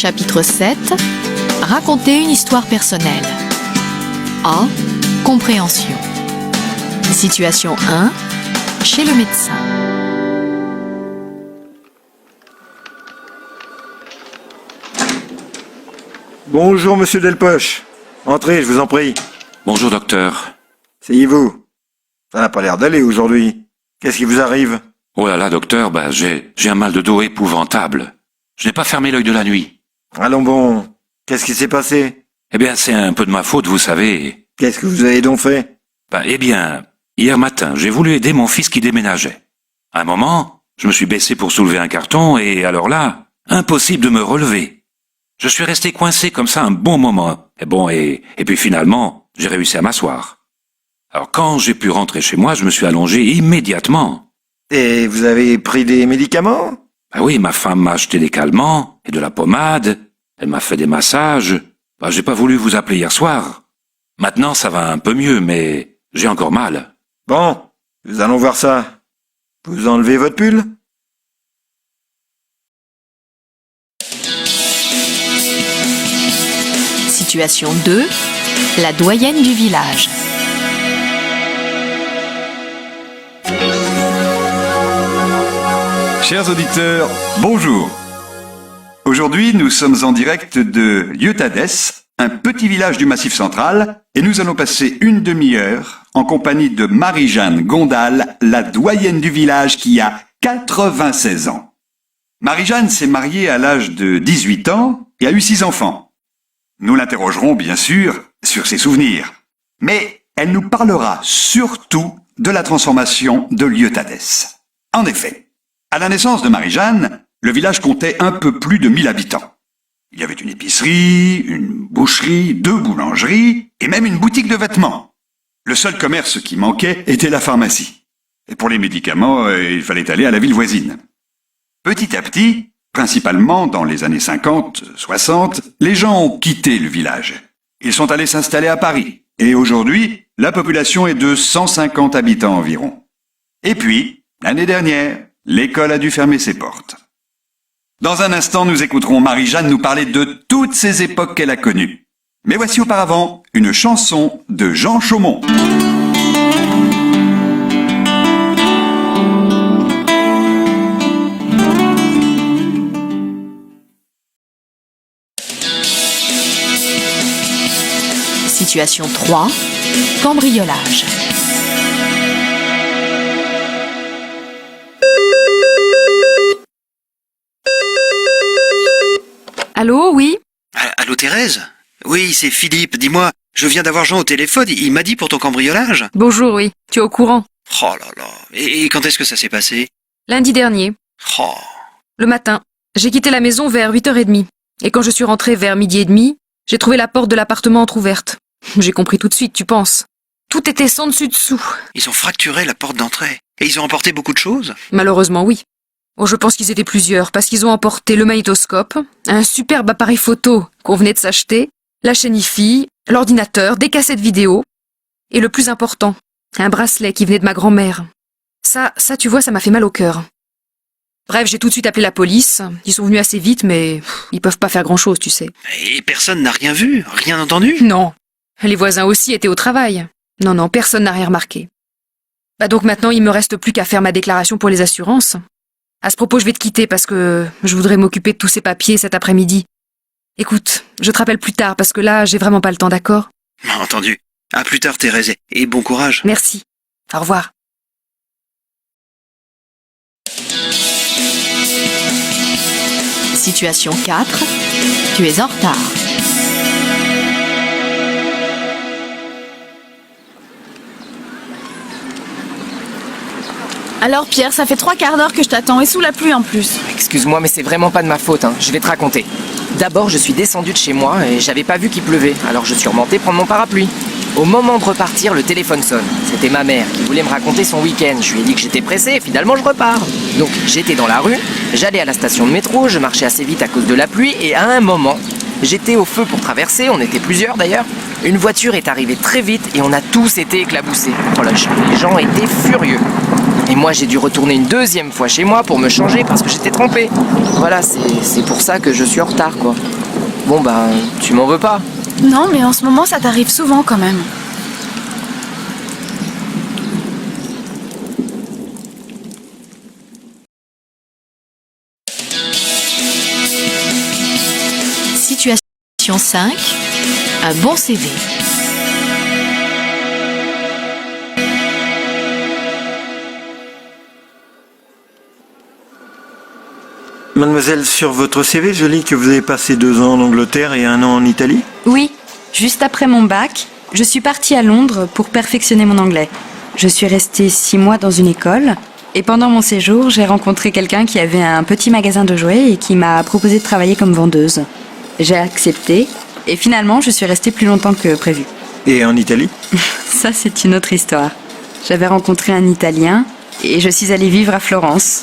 Chapitre 7. Raconter une histoire personnelle. A. Compréhension. Situation 1. Chez le médecin. Bonjour, monsieur Delpoche. Entrez, je vous en prie. Bonjour, docteur. Asseyez-vous. Ça n'a pas l'air d'aller aujourd'hui. Qu'est-ce qui vous arrive? Oh là là, docteur, j'ai un mal de dos épouvantable. Je n'ai pas fermé l'œil de la nuit. Allons bon. Qu'est-ce qui s'est passé? Eh bien, c'est un peu de ma faute, vous savez. Qu'est-ce que vous avez donc fait? Hier matin, j'ai voulu aider mon fils qui déménageait. À un moment, je me suis baissé pour soulever un carton et alors là, impossible de me relever. Je suis resté coincé comme ça un bon moment. Et puis finalement, j'ai réussi à m'asseoir. Alors quand j'ai pu rentrer chez moi, je me suis allongé immédiatement. Et vous avez pris des médicaments? Oui, ma femme m'a acheté des calmants et de la pommade. Elle m'a fait des massages. J'ai pas voulu vous appeler hier soir. Maintenant, ça va un peu mieux, mais j'ai encore mal. Bon, nous allons voir ça. Vous enlevez votre pull? Situation 2. La doyenne du village. Chers auditeurs, bonjour. Aujourd'hui, nous sommes en direct de Lieu-Tadès, un petit village du Massif central, et nous allons passer une demi-heure en compagnie de Marie-Jeanne Gondal, la doyenne du village qui a 96 ans. Marie-Jeanne s'est mariée à l'âge de 18 ans et a eu 6 enfants. Nous l'interrogerons bien sûr sur ses souvenirs, mais elle nous parlera surtout de la transformation de Lieu-Tadès. En effet, à la naissance de Marie-Jeanne, le village comptait un peu plus de 1000 habitants. Il y avait une épicerie, une boucherie, 2 boulangeries et même une boutique de vêtements. Le seul commerce qui manquait était la pharmacie. Et pour les médicaments, il fallait aller à la ville voisine. Petit à petit, principalement dans les années 50, 60, les gens ont quitté le village. Ils sont allés s'installer à Paris. Et aujourd'hui, la population est de 150 habitants environ. Et puis, l'année dernière, l'école a dû fermer ses portes. Dans un instant, nous écouterons Marie-Jeanne nous parler de toutes ces époques qu'elle a connues. Mais voici auparavant une chanson de Jean Chaumont. Situation 3. Cambriolage. Allô, oui? Allô Thérèse? Oui, c'est Philippe, dis-moi, je viens d'avoir Jean au téléphone, il m'a dit pour ton cambriolage. Bonjour, oui. Tu es au courant? Oh là là, et quand est-ce que ça s'est passé? Lundi dernier, Oh, le matin, j'ai quitté la maison vers 8h30. Et quand je suis rentrée vers 12h30, j'ai trouvé la porte de l'appartement entr'ouverte. J'ai compris tout de suite, tu penses. Tout était sans dessus-dessous. ils ont fracturé la porte d'entrée. Et ils ont emporté beaucoup de choses? Malheureusement, oui. Oh, je pense qu'ils étaient plusieurs, parce qu'ils ont emporté le magnétoscope, un superbe appareil photo qu'on venait de s'acheter, la chaîne Hi-Fi, l'ordinateur, des cassettes vidéo, et le plus important, un bracelet qui venait de ma grand-mère. Ça, tu vois, ça m'a fait mal au cœur. Bref, j'ai tout de suite appelé la police. Ils sont venus assez vite, mais ils peuvent pas faire grand-chose, tu sais. Et personne n'a rien vu, rien entendu? Non. Les voisins aussi étaient au travail. Non, personne n'a rien remarqué. Donc maintenant, il me reste plus qu'à faire ma déclaration pour les assurances. À ce propos, je vais te quitter parce que je voudrais m'occuper de tous ces papiers cet après-midi. Écoute, je te rappelle plus tard parce que là, j'ai vraiment pas le temps, d'accord? Entendu. À plus tard Thérèse, et bon courage. Merci. Au revoir. Situation 4. Tu es en retard. Alors Pierre, ça fait 3 quarts d'heure que je t'attends et sous la pluie en plus. Excuse-moi, mais c'est vraiment pas de ma faute, hein. Je vais te raconter. D'abord, je suis descendu de chez moi et j'avais pas vu qu'il pleuvait, alors je suis remonté prendre mon parapluie. Au moment de repartir, le téléphone sonne. C'était ma mère qui voulait me raconter son week-end. Je lui ai dit que j'étais pressé et finalement je repars. Donc j'étais dans la rue, j'allais à la station de métro, je marchais assez vite à cause de la pluie et à un moment, j'étais au feu pour traverser, on était plusieurs d'ailleurs. Une voiture est arrivée très vite et on a tous été éclaboussés. Oh là, les gens étaient furieux. Et moi, j'ai dû retourner une deuxième fois chez moi pour me changer parce que j'étais trompé. Voilà, c'est pour ça que je suis en retard, quoi. Bon, bah, tu m'en veux pas. Non, mais en ce moment, ça t'arrive souvent quand même. Situation 5. Un bon CV. Mademoiselle, sur votre CV, je lis que vous avez passé 2 ans en Angleterre et 1 an en Italie. Oui, juste après mon bac, je suis partie à Londres pour perfectionner mon anglais. Je suis restée 6 mois dans une école et pendant mon séjour, j'ai rencontré quelqu'un qui avait un petit magasin de jouets et qui m'a proposé de travailler comme vendeuse. J'ai accepté et finalement, je suis restée plus longtemps que prévu. Et en Italie? Ça, c'est une autre histoire. J'avais rencontré un Italien et je suis allée vivre à Florence.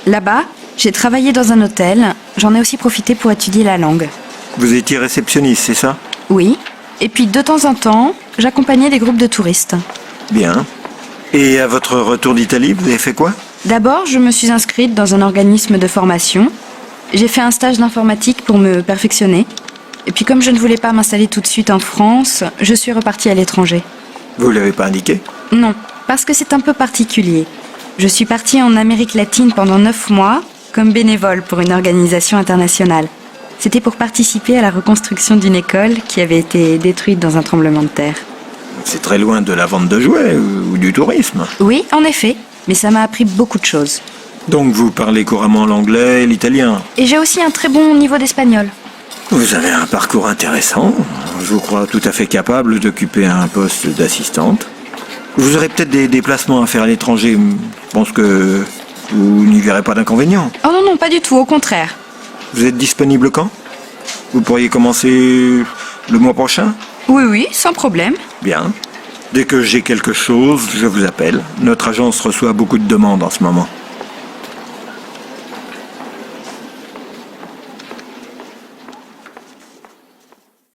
Là-bas, j'ai travaillé dans un hôtel. J'en ai aussi profité pour étudier la langue. Vous étiez réceptionniste, c'est ça? Oui. Et puis, de temps en temps, j'accompagnais des groupes de touristes. Bien. Et à votre retour d'Italie, vous avez fait quoi? D'abord, je me suis inscrite dans un organisme de formation. J'ai fait un stage d'informatique pour me perfectionner. Et puis, comme je ne voulais pas m'installer tout de suite en France, je suis repartie à l'étranger. Vous l'avez pas indiqué? Non, parce que c'est un peu particulier. Je suis partie en Amérique latine pendant 9 mois, comme bénévole pour une organisation internationale. C'était pour participer à la reconstruction d'une école qui avait été détruite dans un tremblement de terre. C'est très loin de la vente de jouets ou du tourisme. Oui, en effet, mais ça m'a appris beaucoup de choses. Donc vous parlez couramment l'anglais et l'italien. Et j'ai aussi un très bon niveau d'espagnol. Vous avez un parcours intéressant. Je vous crois tout à fait capable d'occuper un poste d'assistante. Vous aurez peut-être des déplacements à faire à l'étranger. Je pense que vous n'y verrez pas d'inconvénient. Oh non, non, pas du tout, au contraire. Vous êtes disponible quand? Vous pourriez commencer le mois prochain? Oui, oui, sans problème. Bien. Dès que j'ai quelque chose, je vous appelle. Notre agence reçoit beaucoup de demandes en ce moment.